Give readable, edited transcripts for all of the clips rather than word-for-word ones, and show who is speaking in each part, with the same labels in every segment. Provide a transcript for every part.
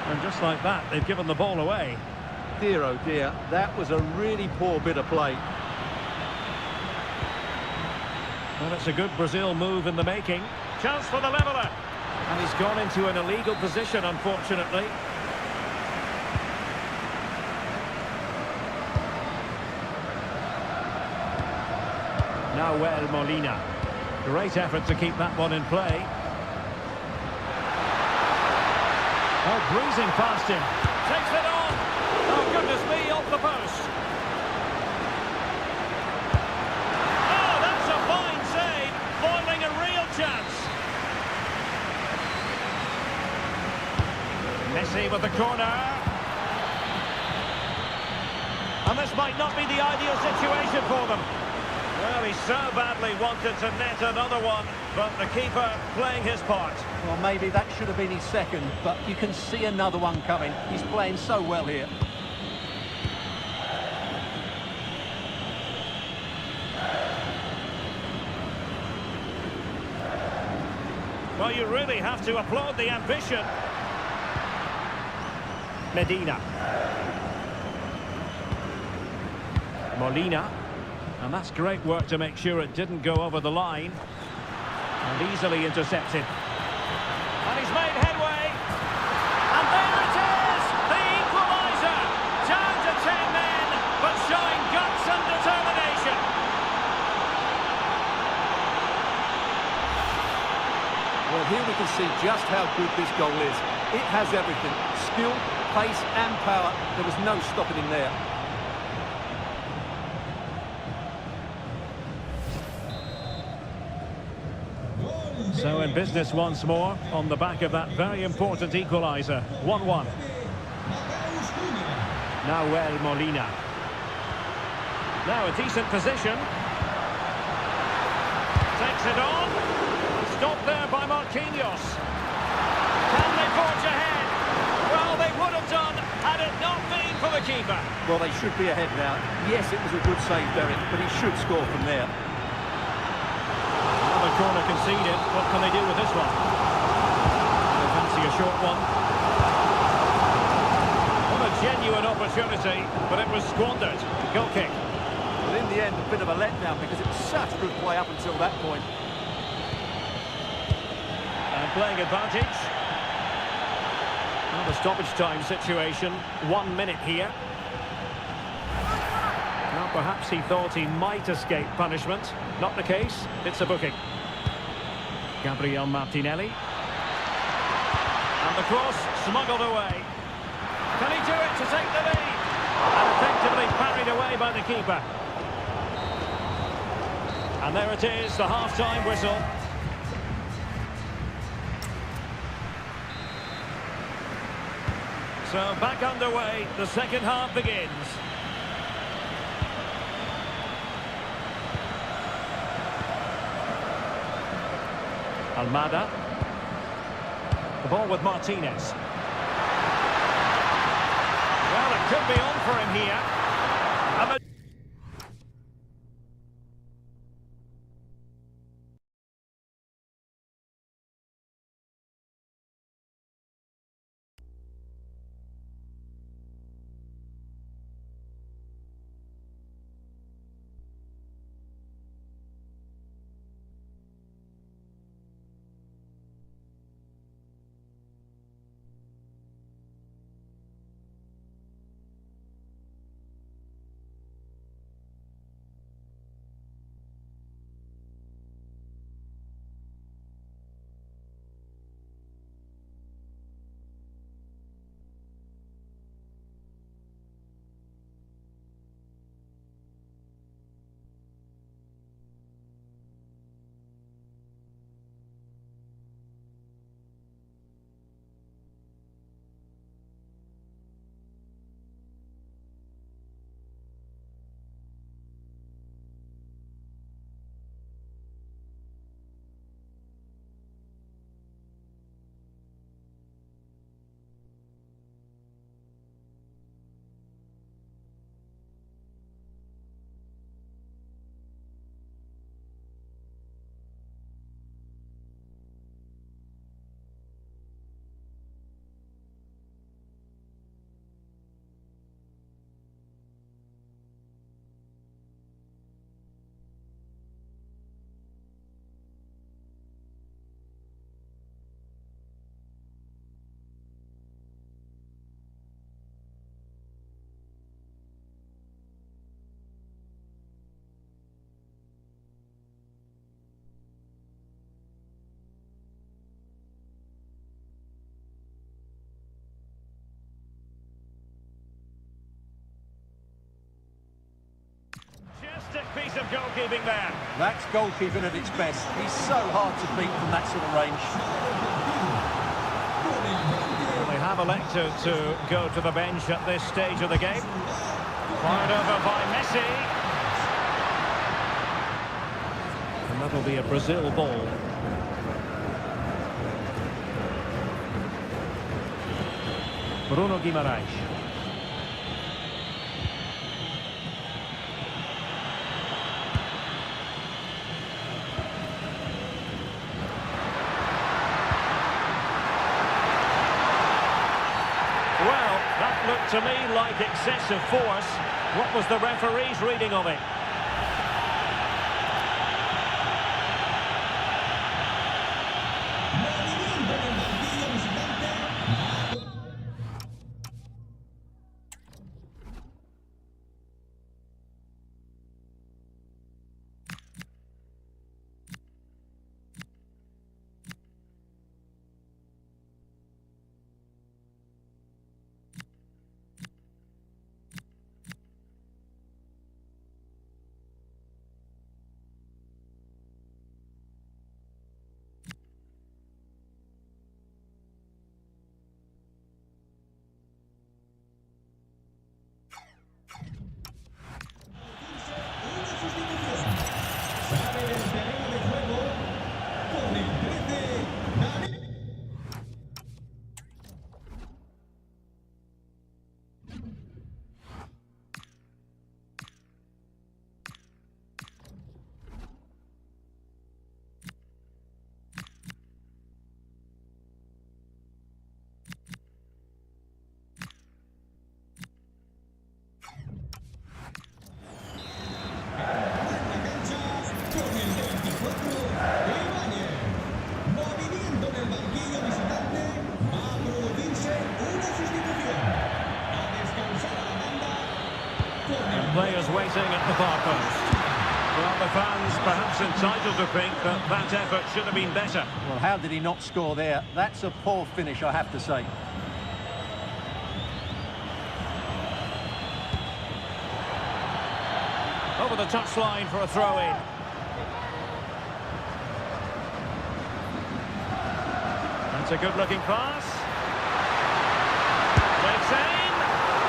Speaker 1: And just like that, they've given the ball away.
Speaker 2: Dear, oh dear, that was a really poor bit of play.
Speaker 1: Well, it's a good Brazil move in the making. Chance for the leveller. And he's gone into an illegal position, unfortunately. Nahuel Molina. Great effort to keep that one in play. Oh, breezing past him. Takes it on. Oh, goodness me, off the post. Oh, that's a fine save. Foiling a real chance. Messi with the corner. And this might not be the ideal situation for them. Well, he so badly wanted to net another one, but the keeper playing his part.
Speaker 2: Well, maybe that should have been his second, but you can see another one coming. He's playing so well here.
Speaker 1: Well, you really have to applaud the ambition. Medina. Molina. And that's great work to make sure it didn't go over the line. And easily intercepted. And he's made headway. And there it is! The equaliser! Down to 10 men, but showing guts and determination.
Speaker 2: Well, here we can see just how good this goal is. It has everything. Skill, pace and power. There was no stopping him there.
Speaker 1: So in business once more, on the back of that very important equaliser. 1-1. Nahuel Molina. Now a decent position. Takes it on. Stopped there by Marquinhos. Can they forge ahead? Well, they would have done had it not been for the keeper.
Speaker 2: Well, they should be ahead now. Yes, it was a good save, Derek, but he should score from there.
Speaker 1: Another corner conceded. What can they do with this one? They fancy a short one. What a genuine opportunity, but it was squandered. Goal kick.
Speaker 2: But in the end, a bit of a letdown because it was such good play up until that point.
Speaker 1: And playing advantage. Well, the stoppage time situation. 1 minute here. Well, perhaps he thought he might escape punishment. Not the case. It's a booking. Gabriel Martinelli. And the cross smuggled away. Can he do it to take the lead? And effectively parried away by the keeper. And there it is, the half-time whistle. So back underway, the second half begins. Almada. The ball with Martinez. Well, it could be on for him here. And the piece of goalkeeping there.
Speaker 2: That's goalkeeping at its best. He's so hard to beat from that sort of range.
Speaker 1: Well, they have elected to go to the bench at this stage of the game. Fired over by Messi. And that'll be a Brazil ball. Bruno Guimaraes. Well, that looked to me like excessive force. What was the referee's reading of it? Players waiting at the far post. Well, the fans perhaps entitled to think that that effort should have been better.
Speaker 2: Well, how did he not score there? That's a poor finish, I have to say.
Speaker 1: Over the touchline for a throw-in. That's a good-looking pass. Breaks in.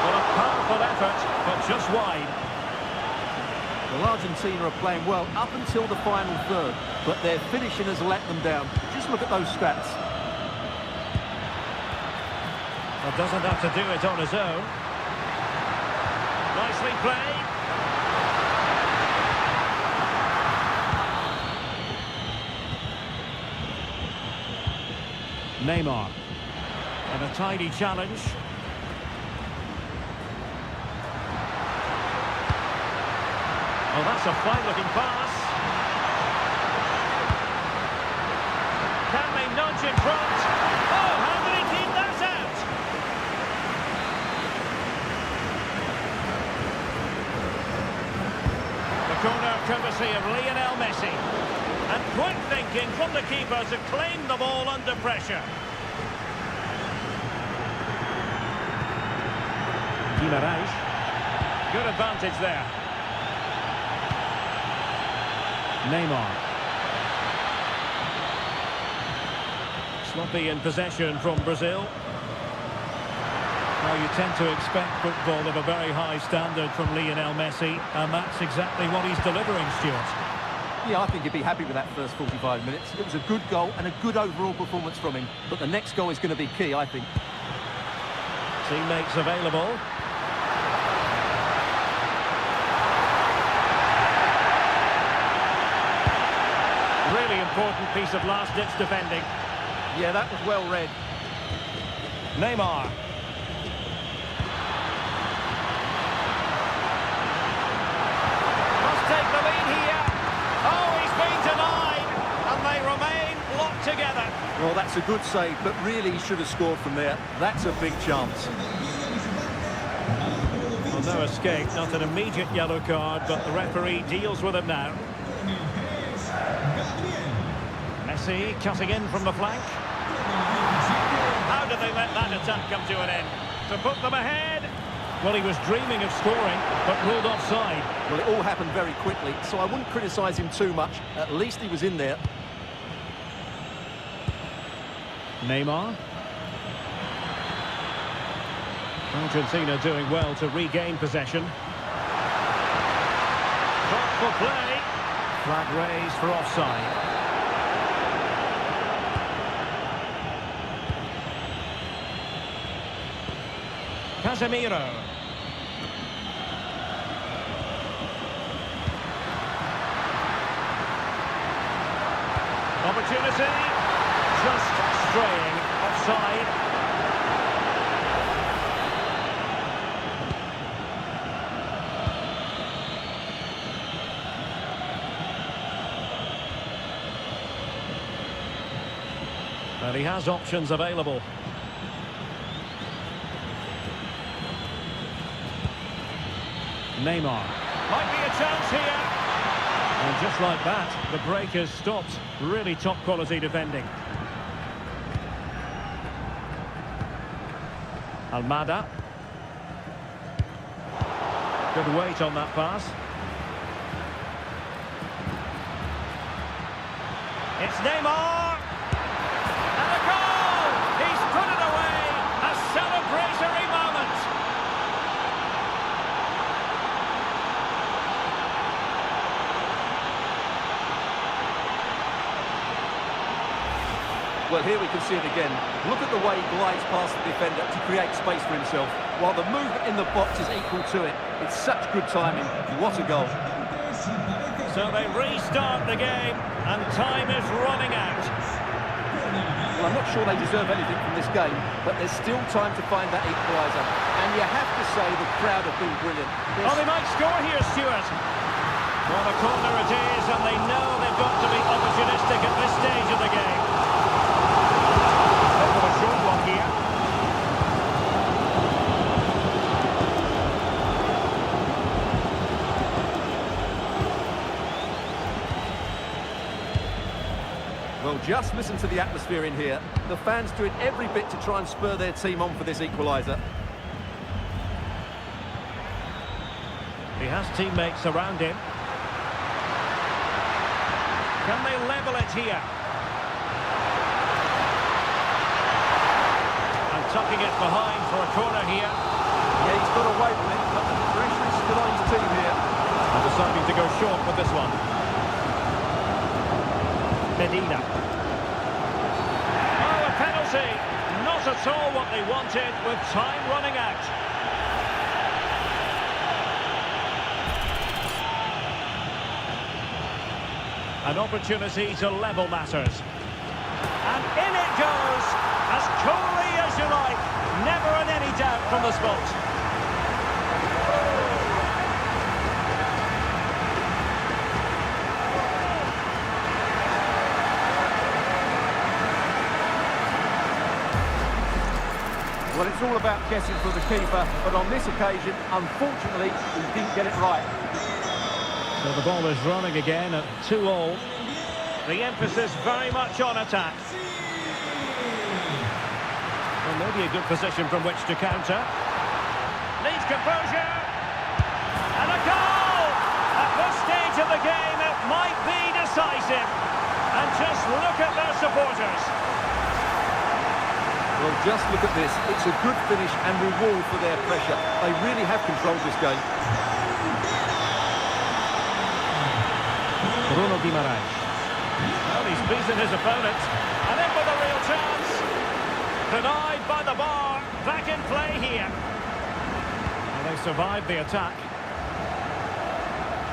Speaker 1: Well, a powerful effort, but just wide.
Speaker 2: Well, Argentina are playing well up until the final third, but their finishing has let them down. Just look at those stats.
Speaker 1: Well, doesn't have to do it on his own. Nicely played. Neymar. And a tidy challenge. Oh, that's a fine-looking pass. Can they nudge in front? Oh, how did he keep that out? The corner courtesy of Lionel Messi. And quick thinking from the keeper to claim the ball under pressure. Guimaraes. Good advantage there. Neymar. Sloppy in possession from Brazil. Now you tend to expect football of a very high standard from Lionel Messi, and that's exactly what he's delivering, Stuart.
Speaker 2: Yeah, I think he'd be happy with that first 45 minutes. It was a good goal and a good overall performance from him. But the next goal is going to be key, I think.
Speaker 1: Teammates available. Really important piece of last-ditch defending.
Speaker 2: Yeah, that was well read.
Speaker 1: Neymar. Must take the lead here. Oh, he's been denied. And they remain locked together.
Speaker 2: Well, that's a good save, but really he should have scored from there. That's a big chance.
Speaker 1: Well, no escape, not an immediate yellow card, but the referee deals with it now. Messi cutting in from the flank. How did they let that attack come to an end? To put them ahead. Well, he was dreaming of scoring, but ruled offside.
Speaker 2: Well, it all happened very quickly, so I wouldn't criticise him too much. At least he was in there.
Speaker 1: Neymar. Argentina doing well to regain possession. Thoughtful play. Flag raised for offside. Casemiro. Opportunity. Just straying offside. And he has options available. Neymar. Might be a chance here. And just like that, the break has stopped. Really top quality defending. Almada. Good weight on that pass. It's Neymar. And a goal! He's put it away. A celebratory moment.
Speaker 2: Well, here we can see it again. Look at the way he glides past the defender to create space for himself, while the movement in the box is equal to it. It's such good timing. What a goal.
Speaker 1: So they restart the game, and time is running out.
Speaker 2: Well, I'm not sure they deserve anything from this game, but there's still time to find that equaliser. And you have to say the crowd have been brilliant.
Speaker 1: Oh, they might score here, Stuart. Well, a corner it is, and they know they've got to be opportunistic at this stage of the game. They've got a short one here.
Speaker 2: Well, just listen to the atmosphere in here. The fans doing every bit to try and spur their team on for this equaliser.
Speaker 1: He has teammates around him. Can they level it here? And tucking it behind for a corner here.
Speaker 2: Yeah, he's got away with it, but the pressure is still on his team here.
Speaker 1: And deciding to go short with this one. Medina. Oh, a penalty! Not at all what they wanted, with time running out. An opportunity to level matters. And in it goes, as coolly as you like. Never in any doubt from the spot.
Speaker 2: Well, it's all about guessing for the keeper, but on this occasion, unfortunately, he didn't get it right.
Speaker 1: So the ball is running again at 2-2. The emphasis very much on attack. Well, maybe a good position from which to counter. Needs composure. And a goal! At this stage of the game, it might be decisive. And just look at their supporters.
Speaker 2: Well, just look at this. It's a good finish and reward for their pressure. They really have controlled this game.
Speaker 1: Bruno Guimaraes. Well, he's beaten his opponent. And in with a real chance. Denied by the bar. Back in play here. Well, they survived the attack.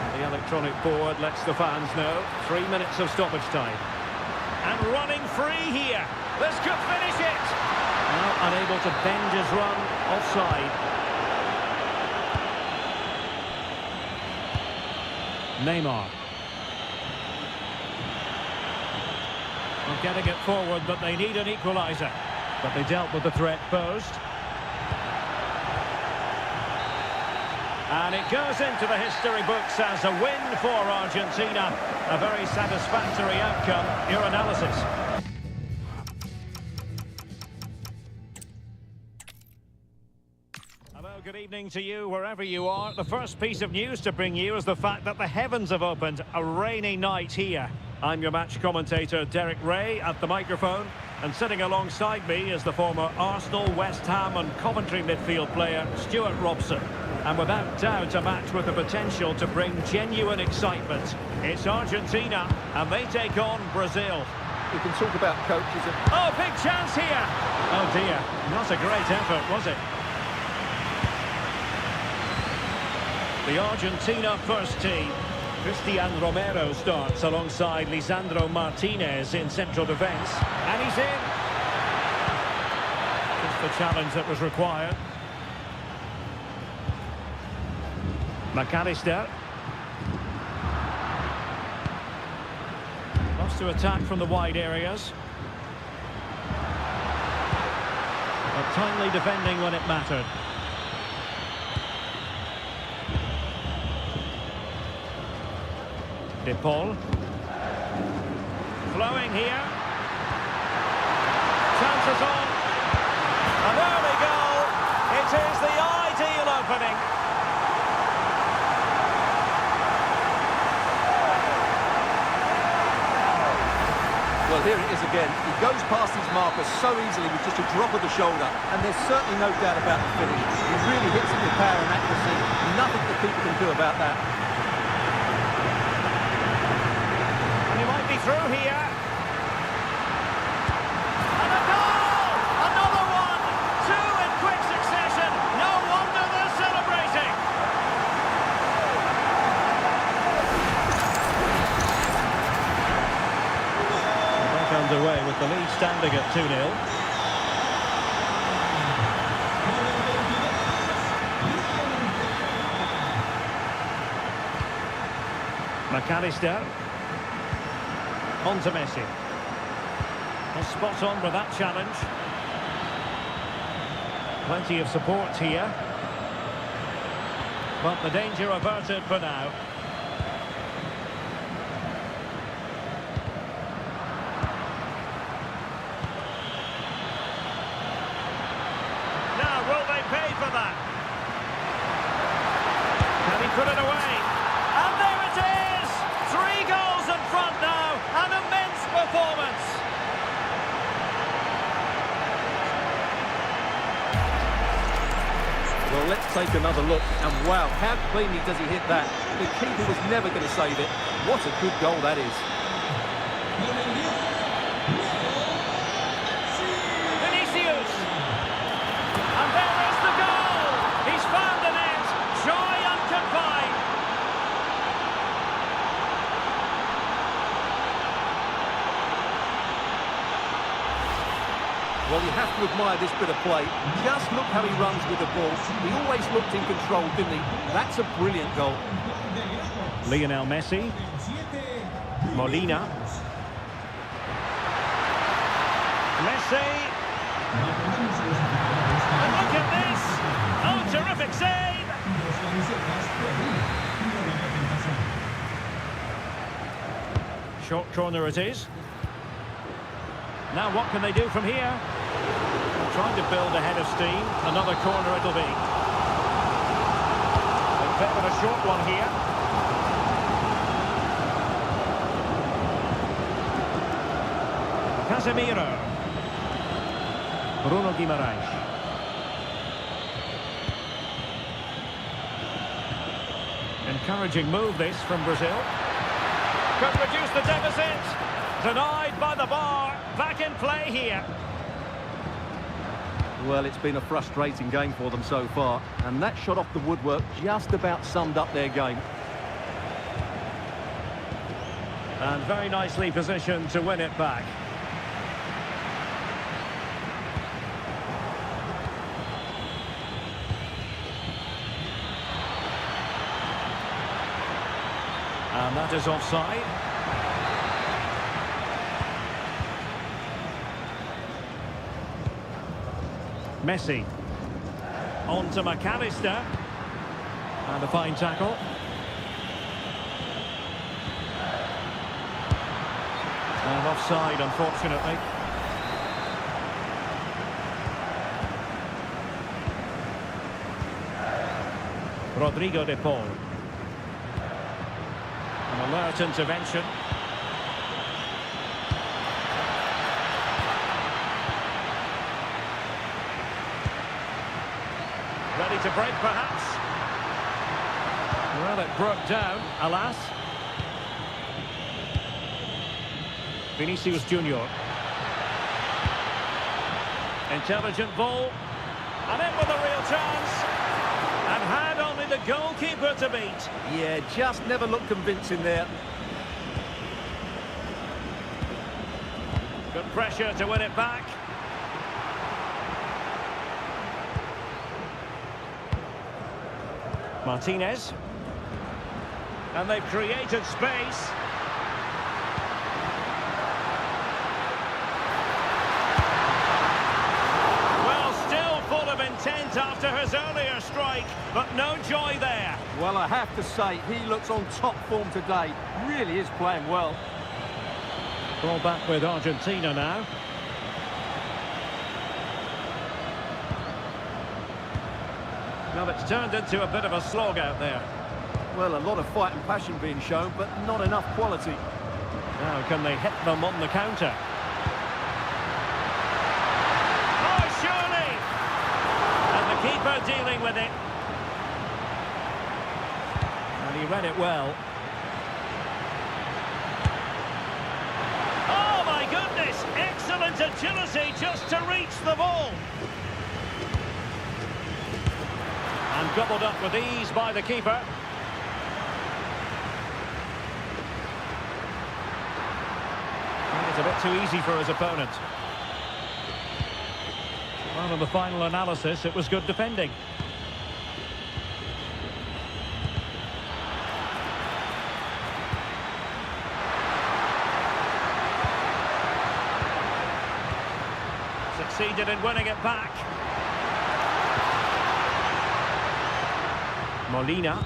Speaker 1: And the electronic board lets the fans know. 3 minutes of stoppage time. And running free here. This could finish it. Now unable to bend his run. Offside. Neymar. Well, getting it forward, but they need an equaliser. But they dealt with the threat posed. And it goes into the history books as a win for Argentina. A very satisfactory outcome. Your analysis. Hello, good evening to you wherever you are. The first piece of news to bring you is the fact that the heavens have opened. A rainy night here. I'm your match commentator Derek Ray at the microphone, and sitting alongside me is the former Arsenal, West Ham and Coventry midfield player Stuart Robson. And without doubt a match with the potential to bring genuine excitement. It's Argentina and they take on Brazil.
Speaker 2: We can talk about coaches and...
Speaker 1: Oh, big chance here! Oh dear, not a great effort, was it? The Argentina first team. Cristian Romero starts alongside Lisandro Martinez in central defence. And he's in. Just the challenge that was required. McAllister. Lost to attack from the wide areas. But timely defending when it mattered. De Paul. Flowing here. Chances on. And there we go. It is the ideal opening.
Speaker 2: Well, here it is again. He goes past his marker so easily with just a drop of the shoulder, and there's certainly no doubt about the finish. He really hits it with power and accuracy. Nothing the keeper can do about that.
Speaker 1: Through here. And a goal! Another one! Two in quick succession. No wonder they're celebrating. Back underway with the lead standing at 2-0. McAllister. On to Messi. Well, spot on with that challenge. Plenty of support here. But the danger averted for now. Now, will they pay for that? Can he put it away? And there it is! 3 goals in front now. An immense performance.
Speaker 2: Well, let's take another look. And wow, how cleanly does he hit that? The keeper was never going to save it. What a good goal that is.
Speaker 1: Vinicius. And there is the goal. He's found the net. Joy unconfined.
Speaker 2: Well, you have to admire this bit of play. Just look how he runs with the ball. He always looked in control, didn't he? That's a brilliant goal.
Speaker 1: Lionel Messi. Molina. Messi. And look at this. Oh, terrific save. Short corner it is. Now what can they do from here? Trying to build a head of steam. Another corner it'll be. A bit of a short one here. Casemiro. Bruno Guimaraes. Encouraging move this from Brazil. Could reduce the deficit. Denied by the bar. Back in play here.
Speaker 2: Well, it's been a frustrating game for them so far, and that shot off the woodwork just about summed up their game.
Speaker 1: And very nicely positioned to win it back. And that is offside. Messi. On to McAllister. And a fine tackle. And offside, unfortunately. Rodrigo de Paul. An alert intervention. Ready to break, perhaps? Well, it broke down, alas. Vinicius Junior. Intelligent ball. And in with a real chance. And had only the goalkeeper to beat.
Speaker 2: Yeah, just never looked convincing there.
Speaker 1: Good pressure to win it back. Martinez. And they've created space. Well, still full of intent after his earlier strike, but no joy there.
Speaker 2: Well, I have to say, he looks on top form today. Really is playing well.
Speaker 1: Ball back with Argentina now. Well, it's turned into a bit of a slog out there.
Speaker 2: Well, a lot of fight and passion being shown, but not enough quality.
Speaker 1: Now, can they hit them on the counter? Oh, surely! And the keeper dealing with it. And he read it well. Oh, my goodness! Excellent agility just to reach the ball. And gobbled up with ease by the keeper. It's a bit too easy for his opponent. Well, in the final analysis, it was good defending. Succeeded in winning it back. Molina.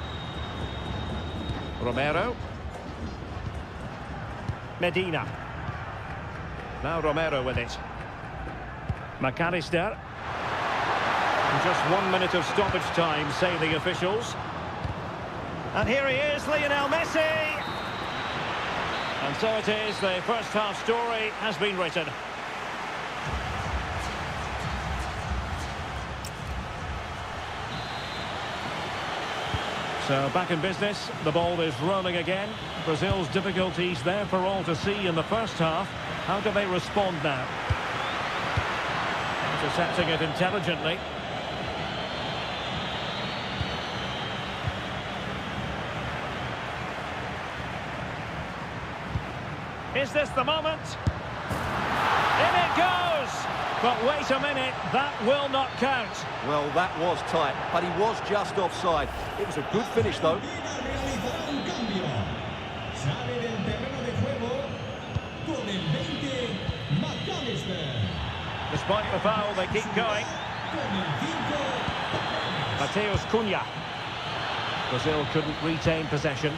Speaker 1: Romero. Medina. Now Romero with it. McAllister. Just 1 minute of stoppage time, say the officials. And here he is, Lionel Messi! And so it is, the first half story has been written. So back in business, the ball is rolling again. Brazil's difficulties there for all to see in the first half. How do they respond now? Intercepting it intelligently. Is this the moment? In it goes! But wait a minute, that will not count.
Speaker 2: Well, that was tight, but he was just offside. It was a good finish, though.
Speaker 1: Despite the foul, they keep going. Mateus Cunha. Brazil couldn't retain possession.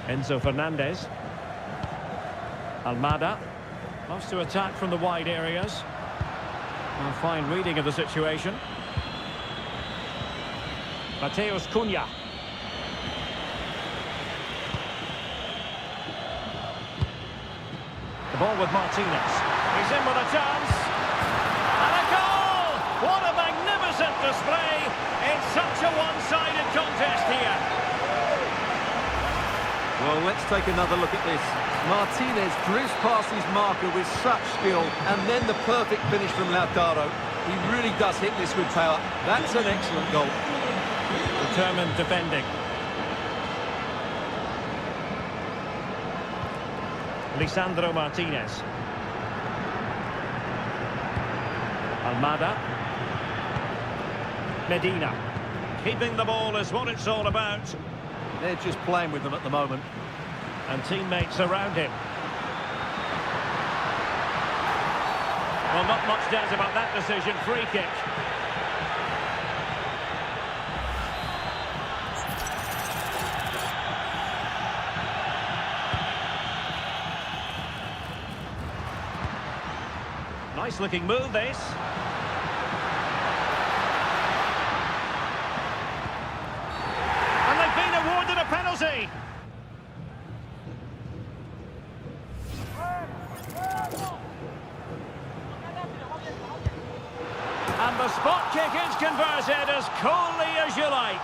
Speaker 1: Enzo Fernandez. Almada. Loves to attack from the wide areas. A fine reading of the situation. Mateus Cunha. The ball with Martinez. He's in with a chance. And a goal! What a magnificent display in such a one-sided contest here.
Speaker 2: Well, let's take another look at this. Martinez drifts past his marker with such skill, and then the perfect finish from Lautaro. He really does hit this with power. That's an excellent goal.
Speaker 1: Determined defending. Lisandro Martinez. Almada. Medina. Keeping the ball is what it's all about.
Speaker 2: They're just playing with them at the moment.
Speaker 1: And teammates around him. Well, not much doubt about that decision. Free kick. Nice looking move, this. The spot kick is converted as coolly as you like.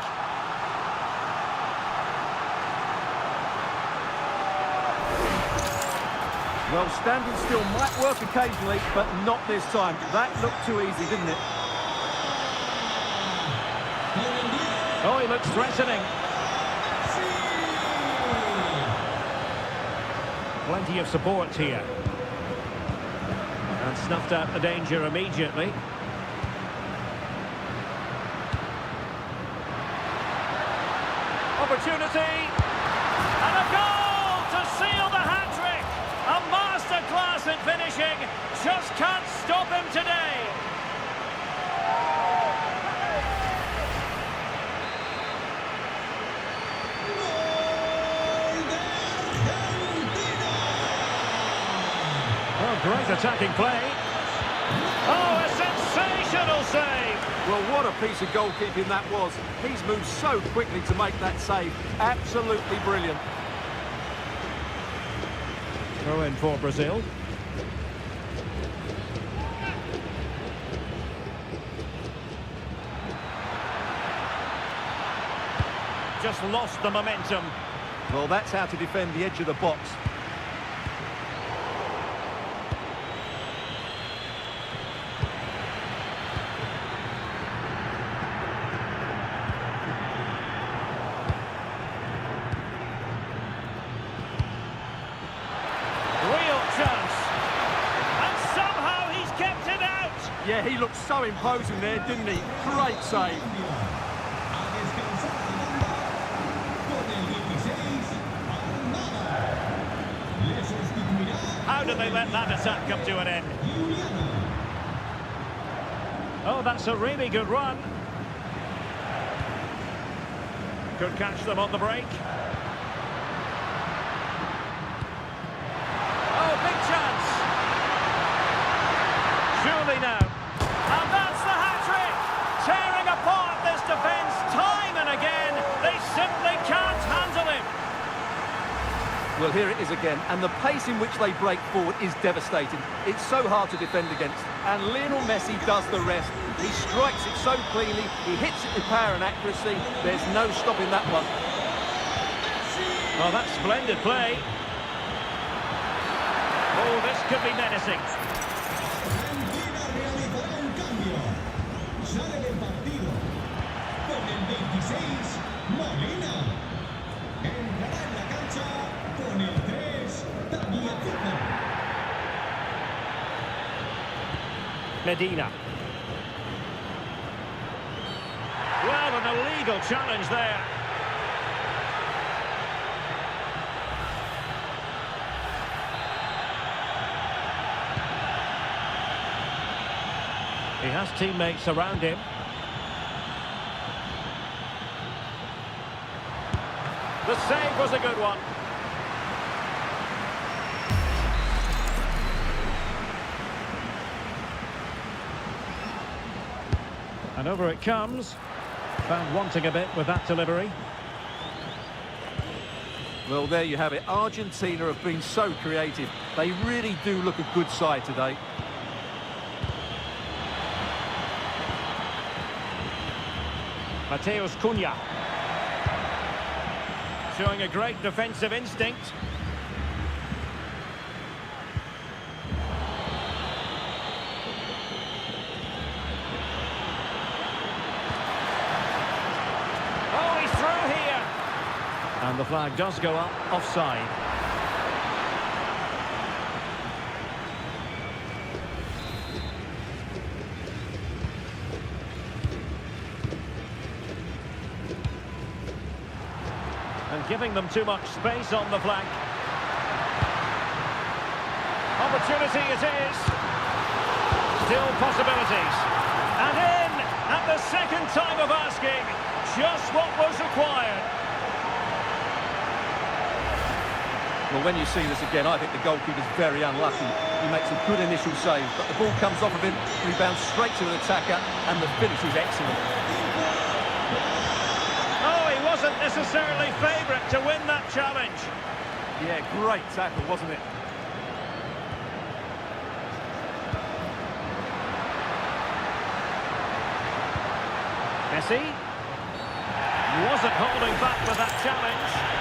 Speaker 2: Well, standing still might work occasionally, but not this time. That looked too easy, didn't it?
Speaker 1: Oh, he looks threatening. Plenty of support here. And snuffed out the danger immediately. Opportunity. And a goal to seal the hat-trick. A masterclass in finishing. Just can't stop him today. Oh, great attacking play. Oh, a sensational save.
Speaker 2: Well, what a piece of goalkeeping that was. He's moved so quickly to make that save. Absolutely brilliant.
Speaker 1: Throw in for Brazil. Just lost the momentum.
Speaker 2: Well, that's how to defend the edge of the box. Yeah, he looked so imposing there, didn't he? Great save.
Speaker 1: How did they let that attack come to an end? Oh, that's a really good run. Could catch them on the break. Oh, big chance. Surely now. And that's the hat-trick! Tearing apart this defence time and again. They simply can't handle him.
Speaker 2: Well, here it is again, and the pace in which they break forward is devastating. It's so hard to defend against, and Lionel Messi does the rest. He strikes it so cleanly, he hits it with power and accuracy. There's no stopping that one.
Speaker 1: Oh, that's splendid play. Oh, this could be menacing.
Speaker 3: Sale del partido con el 26, Molina. Entrará en la cancha con el 3, Tagliafico.
Speaker 1: Medina. Well, an illegal challenge there. He has teammates around him. The save was a good one. And over it comes. Found wanting a bit with that delivery.
Speaker 2: Well, there you have it. Argentina have been so creative. They really do look a good side today.
Speaker 1: Mateus Cunha. Showing a great defensive instinct. Oh, he's through here. And the flag does go up, offside. And giving them too much space on the flank. Opportunity it is. Still possibilities. And in at the second time of asking. Just what was required.
Speaker 2: Well, when you see this again, I think the goalkeeper's very unlucky. He makes a good initial save, but the ball comes off of him, rebounds straight to an attacker, and the finish is excellent.
Speaker 1: Wasn't necessarily favourite to win that challenge.
Speaker 2: Yeah, great tackle, wasn't it?
Speaker 1: Messi wasn't holding back with that challenge.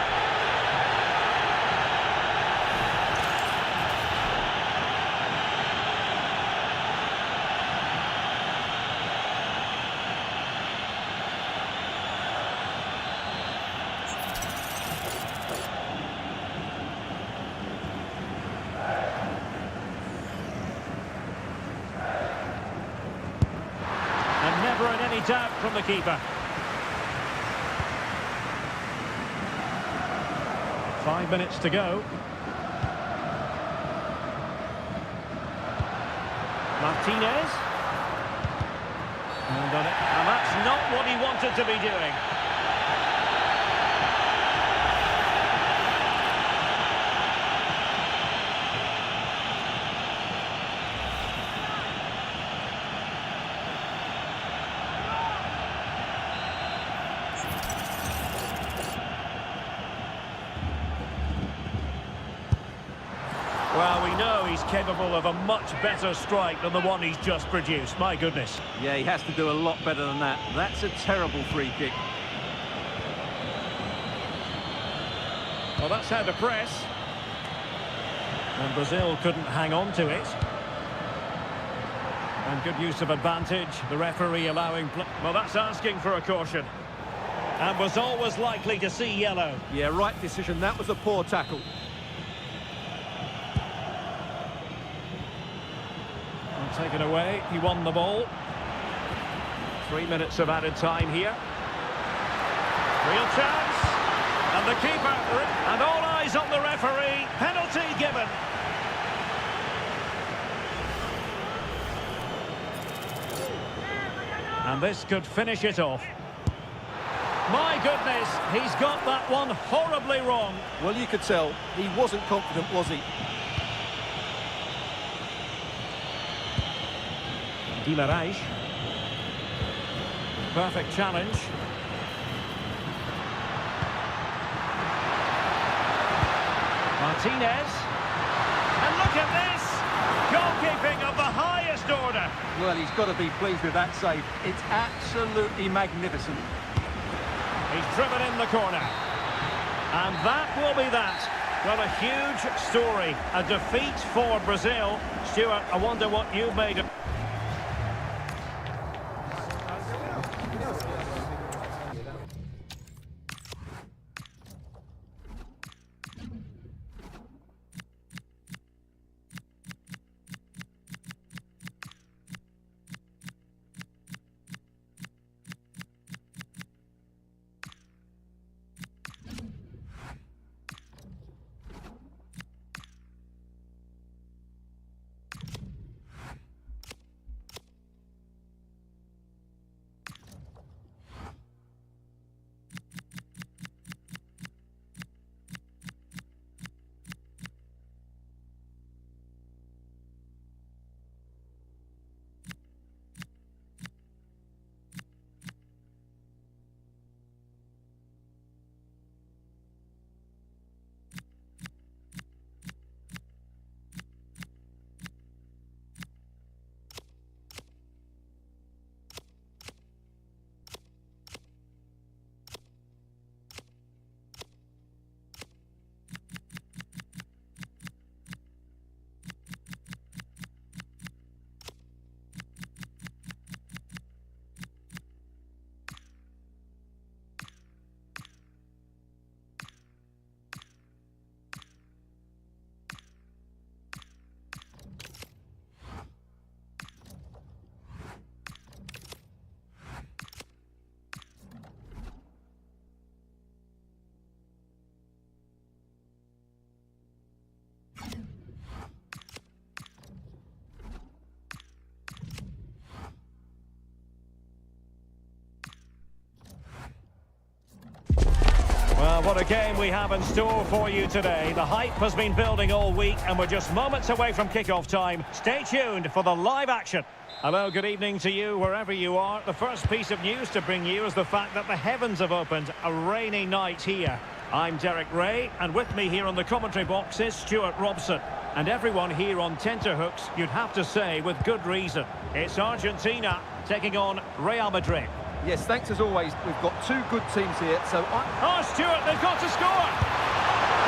Speaker 1: And never in any doubt from the keeper. 5 minutes to go. Martinez. And that's not what he wanted to be doing. Well, we know he's capable of a much better strike than the one he's just produced. My goodness.
Speaker 2: Yeah, he has to do a lot better than that. That's a terrible free kick.
Speaker 1: Well, that's how to press. And Brazil couldn't hang on to it. And good use of advantage. The referee allowing play. Well, that's asking for a caution. And was always likely to see yellow.
Speaker 2: Yeah, right decision. That was a poor tackle.
Speaker 1: Taken away, he won the ball. 3 minutes of added time here. Real chance. And the keeper, and all eyes on the referee. Penalty given. And this could finish it off. My goodness, he's got that one horribly wrong.
Speaker 2: Well, you could tell he wasn't confident, was he?
Speaker 1: Guimarães. Perfect challenge. Martinez. And look at this! Goalkeeping of the highest order.
Speaker 2: Well, he's got to be pleased with that save. It's absolutely magnificent.
Speaker 1: He's driven in the corner. And that will be that. Well, a huge story. A defeat for Brazil. Stuart, I wonder what you've made of... Well, what a game we have in store for you today. The hype has been building all week and we're just moments away from kickoff time. Stay tuned for the live action. Hello, good evening to you wherever you are. The first piece of news to bring you is the fact that the heavens have opened. A rainy night here. I'm Derek Ray, and with me here on the commentary box is Stuart Robson. And everyone here on tenterhooks, you'd have to say with good reason. It's Argentina taking on Real Madrid.
Speaker 2: Yes, thanks as always. We've got two good teams here, so
Speaker 1: Oh, Stuart, they've got to score!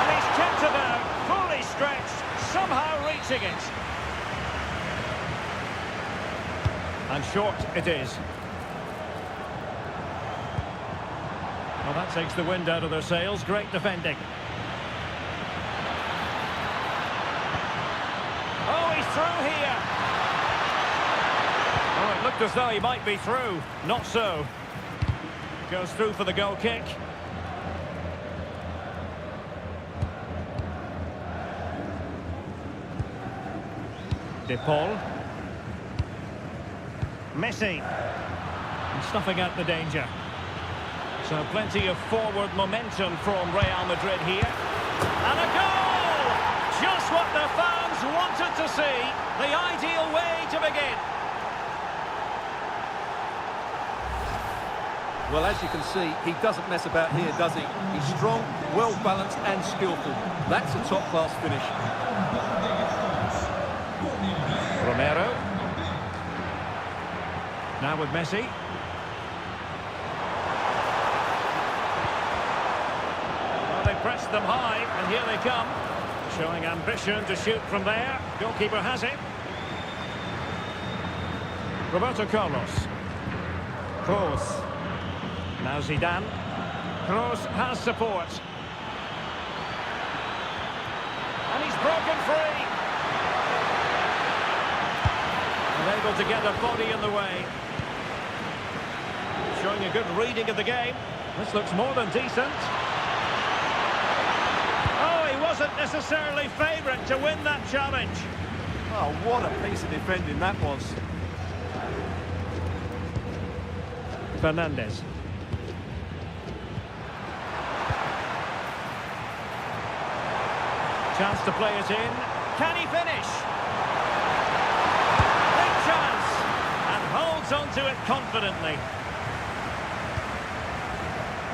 Speaker 1: And he's kept it out, fully stretched, somehow reaching it. And short it is. Well, that takes the wind out of their sails. Great defending. Oh, he's through here. Oh, it looked as though he might be through. Not so. Goes through for the goal kick. De Paul. Messi. And snuffing out the danger. So plenty of forward momentum from Real Madrid here. And a goal! Just what the fans wanted to see. The ideal way to begin.
Speaker 2: well, as you can see, he doesn't mess about here, does he? He's strong, well-balanced and skillful. That's a top-class finish.
Speaker 1: Romero. Now with Messi. Well, they pressed them high, and here they come. Showing ambition to shoot from there. Goalkeeper has it. Roberto Carlos. Kroos. Now Zidane. Kroos has support. And he's broken free. Unable to get a body in the way. Showing a good reading of the game. This looks more than decent. Oh, he wasn't necessarily favourite to win that challenge.
Speaker 2: Oh, what a piece of defending that was.
Speaker 1: Fernandes. Chance to play it in. Can he finish? Big chance. And holds on to it confidently.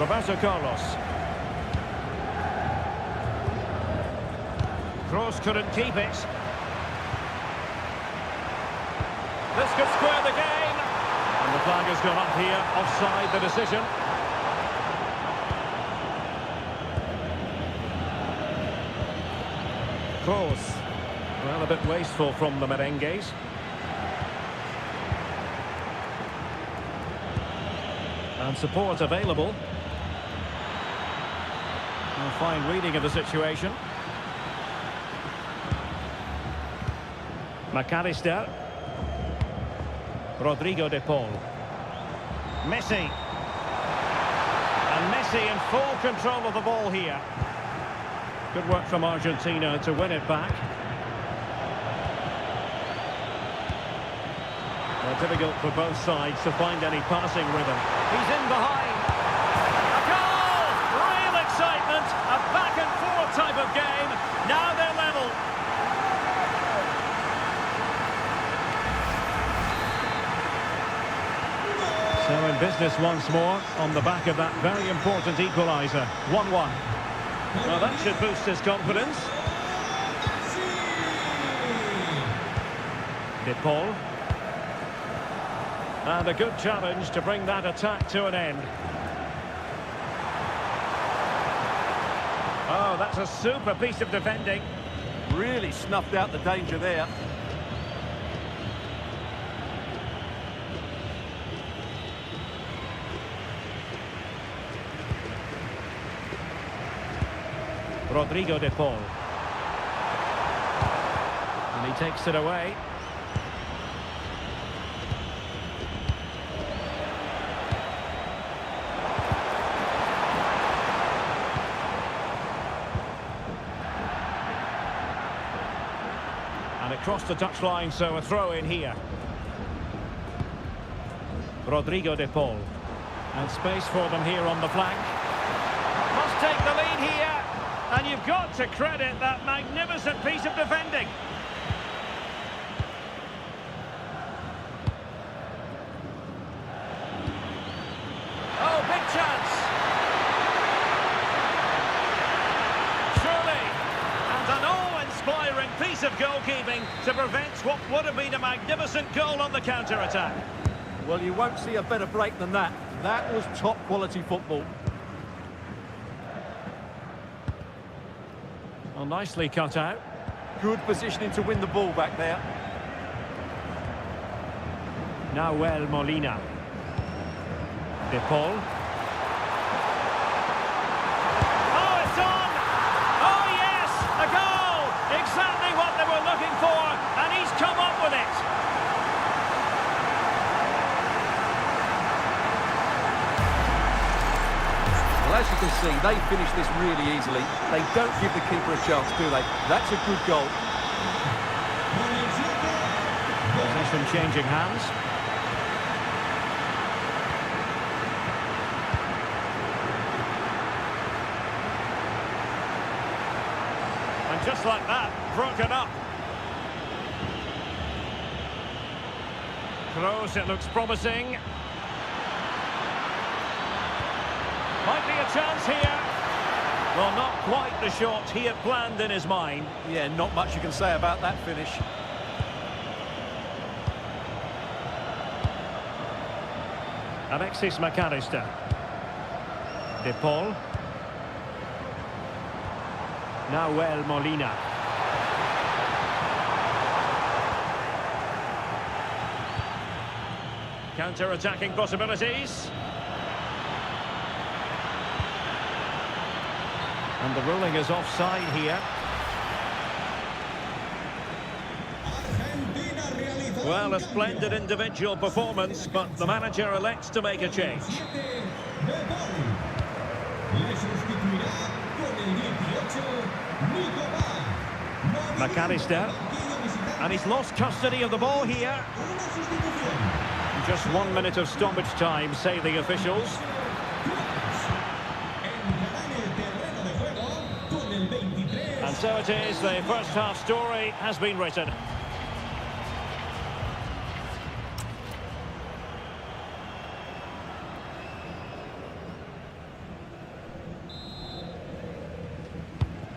Speaker 1: Roberto Carlos. Kroos couldn't keep it. This could square the game. And the flag has gone up here, offside the decision. Kroos. Well, a bit wasteful from the Merengues. And support available. A fine reading of the situation. McAllister. Rodrigo de Paul. Messi. And Messi in full control of the ball here. Good work from Argentina to win it back. Well, difficult for both sides to find any passing rhythm. He's in behind. A goal! Real excitement. A back and forth type of game. Now they're level. So in business once more on the back of that very important equaliser. 1-1. Well, that should boost his confidence. De Paul. And a good challenge to bring that attack to an end. Oh, that's a super piece of defending.
Speaker 2: Really snuffed out the danger there.
Speaker 1: Rodrigo de Paul. And he takes it away. And across the touchline, so a throw in here. Rodrigo de Paul. And space for them here on the flank. Must take the lead here. And you've got to credit that magnificent piece of defending. Oh, big chance. Surely. And an awe-inspiring piece of goalkeeping to prevent what would have been a magnificent goal on the counter-attack.
Speaker 2: Well, you won't see a better break than that. That was top quality football.
Speaker 1: Well, nicely cut out.
Speaker 2: Good positioning to win the ball back there.
Speaker 1: Nahuel Molina. De Paul. Oh, it's on! Oh, yes! A goal! Exactly what they were looking for, and he's come up with it.
Speaker 2: Well, as you can see, they finished this really easily. They don't give the keeper a chance, do they? That's a good goal.
Speaker 1: Possession changing hands. And just like that, broken up. Close, it looks promising. Might be a chance here. Well, not quite the shot he had planned in his mind.
Speaker 2: Yeah, not much you can say about that finish.
Speaker 1: Alexis McAllister. De Paul. Nahuel Molina. Counter-attacking possibilities. And the ruling is offside here. Well, a splendid individual performance, but the manager elects to make a change. McAllister. And he's lost custody of the ball here. Just 1 minute of stoppage time, say the officials. And so it is, the first half story has been written.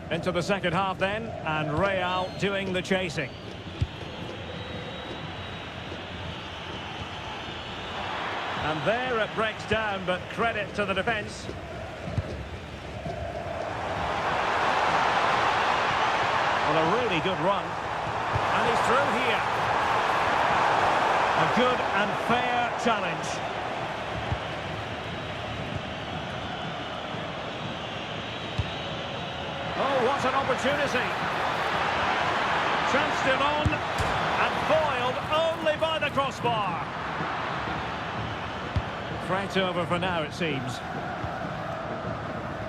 Speaker 1: Into the second half then, and Real doing the chasing. And there it breaks down, but credit to the defence. Well, a really good run. And he's through here. A good and fair challenge. Oh, what an opportunity. Chance still on, and foiled only by the crossbar. Threat over for now, it seems.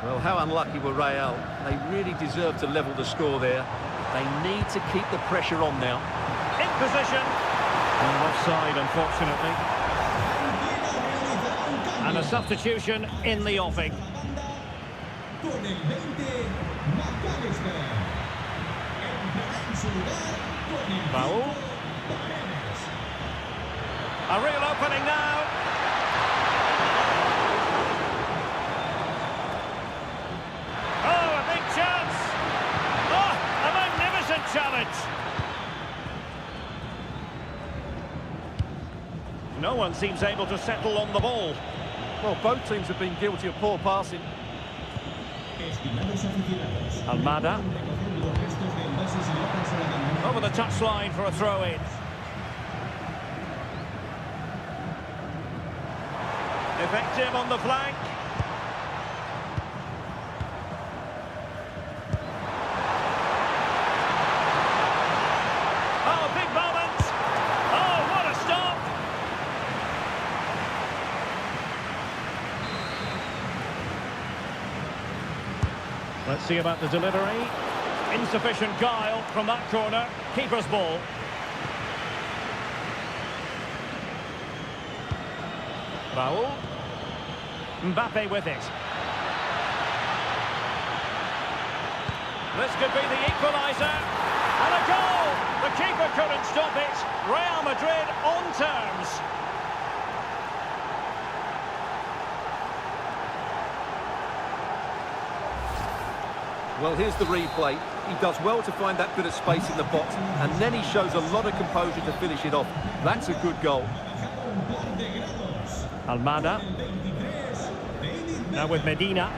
Speaker 2: Well, how unlucky were Real. They really deserve to level the score there. They need to keep the pressure on now.
Speaker 1: In position. And offside, unfortunately. And a substitution in the offing. Foul. A real opening now. Oh, a big chance. Oh, a magnificent challenge. No one seems able to settle on the ball.
Speaker 2: Well, both teams have been guilty of poor passing.
Speaker 1: Almada. Over the touchline for a throw-in. Effective on the flank. Oh, big moment. Oh, what a stop. Let's see about the delivery. Insufficient guile from that corner. Keeper's ball. Raul. Mbappe with it. This could be the equaliser. And a goal! The keeper couldn't stop it. Real Madrid on terms.
Speaker 2: Well, here's the replay. He does well to find that bit of space in the box, and then he shows a lot of composure to finish it off. That's a good goal.
Speaker 1: Almada.
Speaker 3: El 23, David
Speaker 1: Now with Medina.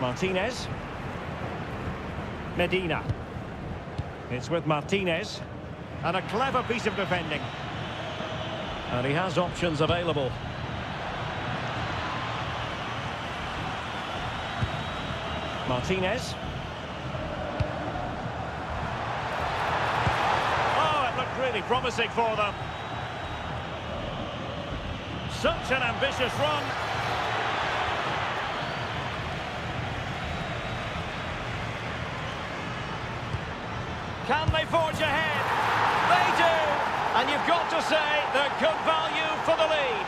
Speaker 1: Martinez. Medina. It's with Martinez. And a clever piece of defending. And he has options available. Martinez. Oh, it looked really promising for them. Such an ambitious run. Can they forge ahead? They do! And you've got to say they're good value for the lead.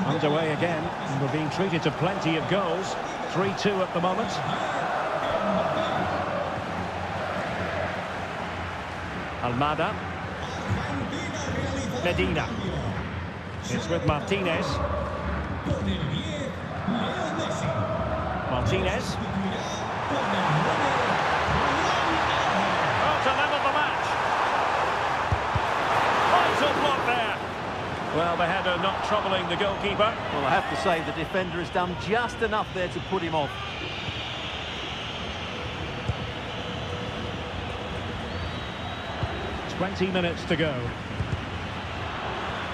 Speaker 1: Underway again, and we're being treated to plenty of goals. 3-2 at the moment. Almada. Medina. It's with Martinez.
Speaker 3: con el 10, Leo Messi.
Speaker 1: Martinez.
Speaker 3: Con el 9,
Speaker 1: Oh, to level the match. Vital block there. Well, the header not troubling the goalkeeper.
Speaker 2: Well, I have to say, the defender has done just enough there to put him off.
Speaker 1: It's 20 minutes to go.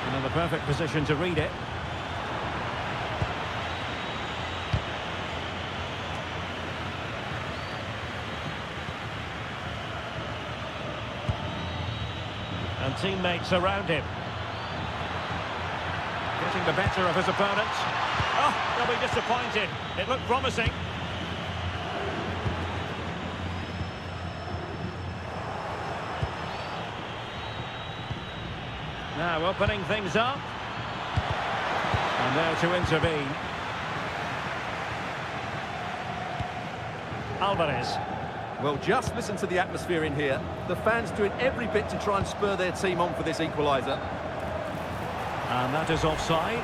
Speaker 1: And in the perfect position to read it. And teammates around him. Getting the better of his opponent. Oh, they'll be disappointed. It looked promising. Now opening things up. And there to intervene. Alvarez.
Speaker 2: Well, just listen to the atmosphere in here. The fans doing every bit to try and spur their team on for this equaliser.
Speaker 1: And that is offside.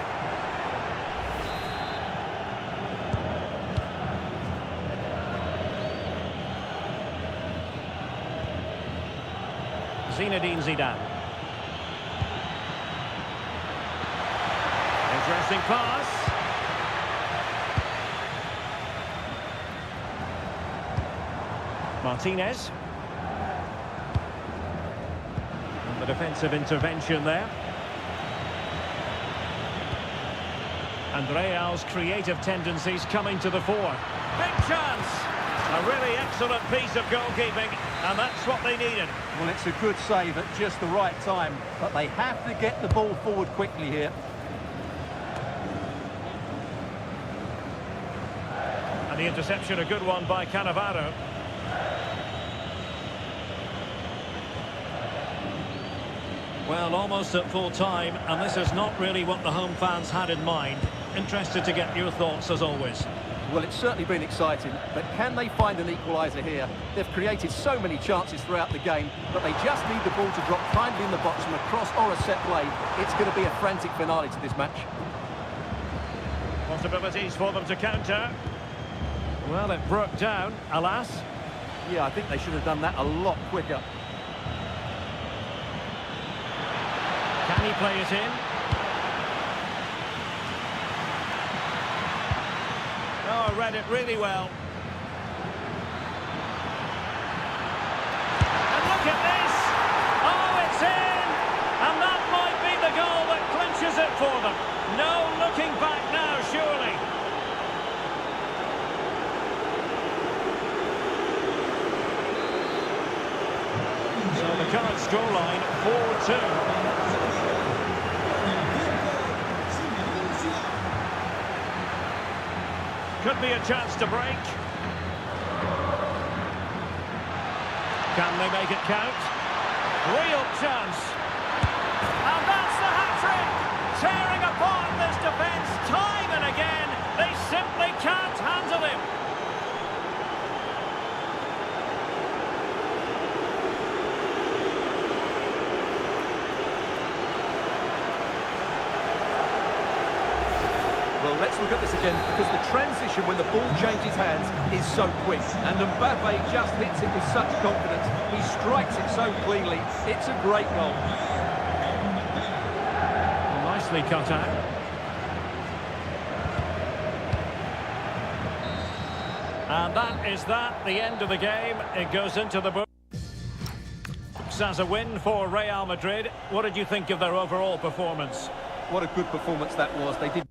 Speaker 1: Zinedine Zidane. Interesting pass. Martinez. And the defensive intervention there. And Real's creative tendencies coming to the fore. Big chance! A really excellent piece of goalkeeping, and that's what they needed.
Speaker 2: Well, it's a good save at just the right time, but they have to get the ball forward quickly here.
Speaker 1: And the interception, a good one by Cannavaro. Well, almost at full time, and this is not really what the home fans had in mind. Interested to get your thoughts, as always.
Speaker 2: Well, it's certainly been exciting, but can they find an equaliser here? They've created so many chances throughout the game, but they just need the ball to drop kindly in the box from a cross or a set play. It's going to be a frantic finale to this match.
Speaker 1: Possibilities for them to counter. Well, it broke down, alas.
Speaker 2: Yeah, I think they should have done that a lot quicker.
Speaker 1: Can he play it in? Oh, read it really well. And look at this! Oh, it's in! And that might be the goal that clinches it for them. No looking back now, surely. So the current scoreline, 4-2. Could be a chance to break. Can they make it count? Real chance. And that's the hat-trick! Tearing apart this defence time and again. They simply can't handle him.
Speaker 2: Well, let's look at this again because the transition when the ball changes hands is so quick. And Mbappe just hits it with such confidence. He strikes it so cleanly. It's a great goal.
Speaker 1: Nicely cut out. And that is that, the end of the game. It goes into the books as a win for Real Madrid. What did you think of their overall performance?
Speaker 2: What a good performance that was. They did